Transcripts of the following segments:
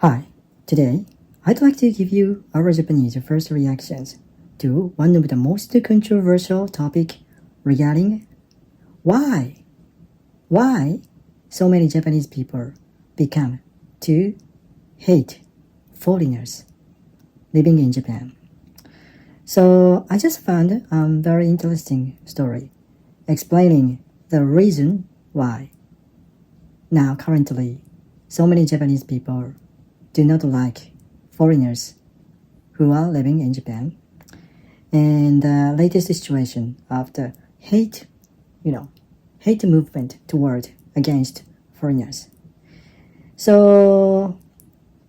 Hi, today I'd like to give you our Japanese first reactions to one of the most controversial topic regarding why so many Japanese people become to hate foreigners living in Japan. So I just found a very interesting story explaining the reason why now currently so many Japanese people do not like foreigners who are living in Japan, and the latest situation of the hate movement toward against foreigners. So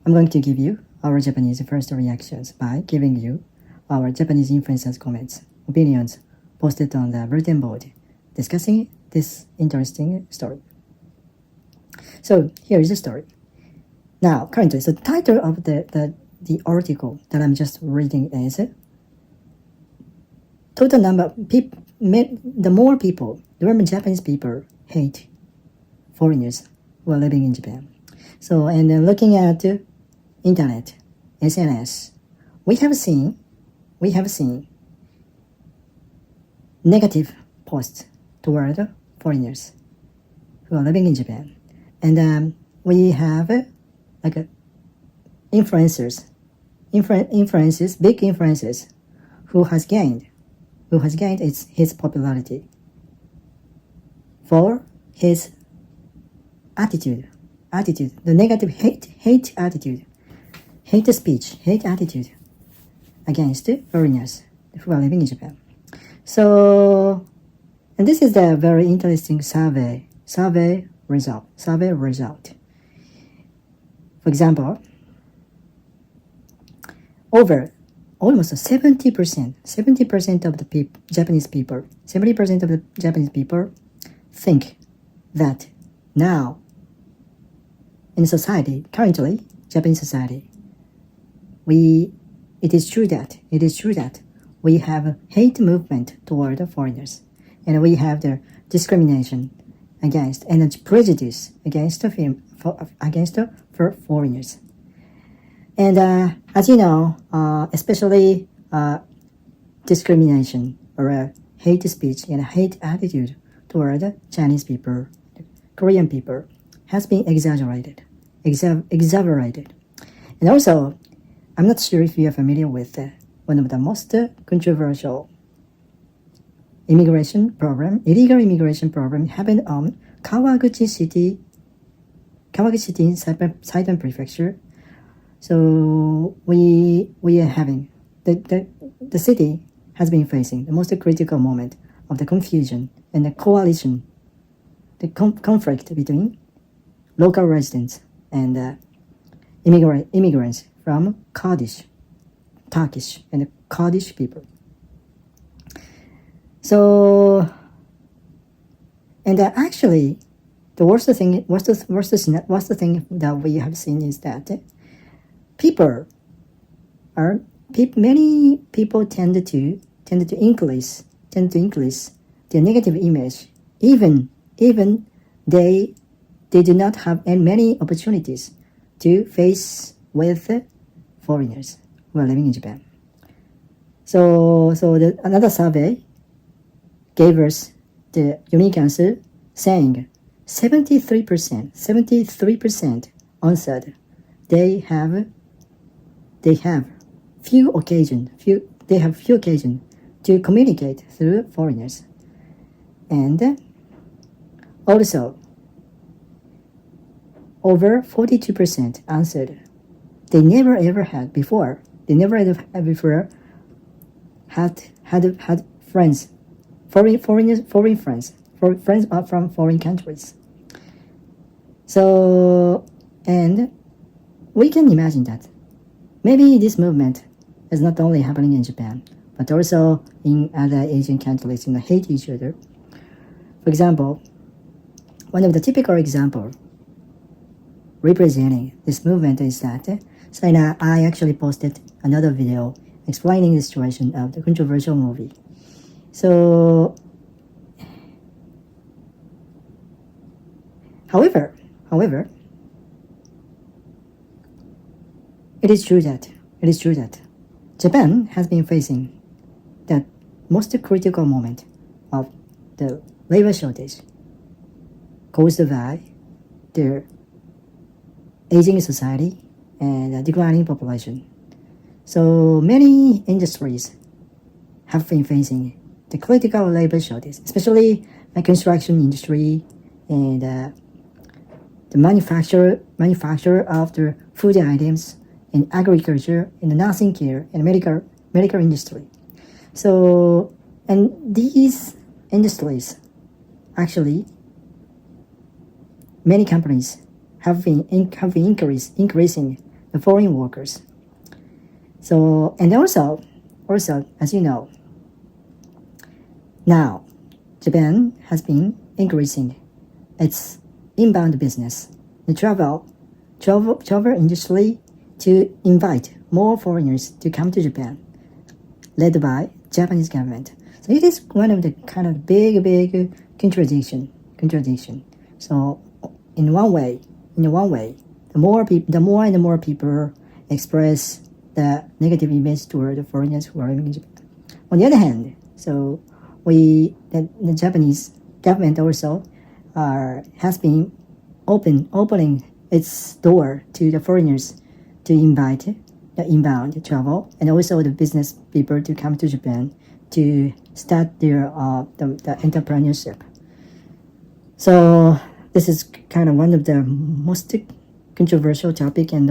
I'm going to give you our Japanese first reactions by giving you our Japanese influencers' comments, opinions posted on the bulletin board discussing this interesting story. So here is the story. Now, currently, so the title of the article that I'm just reading is total number of people, the more Japanese people hate foreigners who are living in Japan. So, and then looking at the internet, SNS, we have seen negative posts toward foreigners who are living in Japan. And we have like influencers, big influencers who has gained his popularity for his attitude, the negative hate attitude, hate speech, hate attitude against foreigners who are living in Japan. So, and this is the very interesting survey result. For example, over almost 70% of the Japanese people, 70% of the Japanese people think that now in society, currently, Japanese society, it is true that we have a hate movement toward the foreigners, and we have the discrimination against and the prejudice against foreigners. And as you know, especially discrimination or hate speech and hate attitude toward Chinese people, Korean people, has been exaggerated. And also, I'm not sure if you are familiar with one of the most controversial illegal immigration program happened on Kawaguchi City in Saipan Prefecture. So we are having the city has been facing the most critical moment of the confusion and the coalition, the conflict between local residents and immigrants from Turkish and Kurdish people. So, and actually, the worst thing that we have seen is that many people tend to increase their negative image, even they do not have many opportunities to face with foreigners who are living in Japan. So another survey gave us the unique answer, saying 73% answered they have few occasion to communicate through foreigners, and also over 42% answered they never ever had before had friends, foreign friends from foreign countries. So, and we can imagine that maybe this movement is not only happening in Japan, but also in other Asian countries, hate each other. For example, one of the typical examples representing this movement is that I actually posted another video explaining the situation of the controversial movie. So, however, it is true that Japan has been facing the most critical moment of the labor shortage caused by the aging society and a declining population. So many industries have been facing the critical labor shortage, especially the construction industry and the manufacture of the food items in agriculture, in the nursing care, and medical industry. So, and these industries, actually, many companies have been increasing the foreign workers. So, and also, as you know, now Japan has been increasing its inbound business, the travel industry, to invite more foreigners to come to Japan, led by Japanese government. So it is one of the kind of big contradiction. So in one way, the more and more people express the negative image toward the foreigners who are living in Japan. On the other hand, so the Japanese government also has been opening its door to the foreigners to invite the inbound travel and also the business people to come to Japan to start their the entrepreneurship. So this is kind of one of the most controversial topic and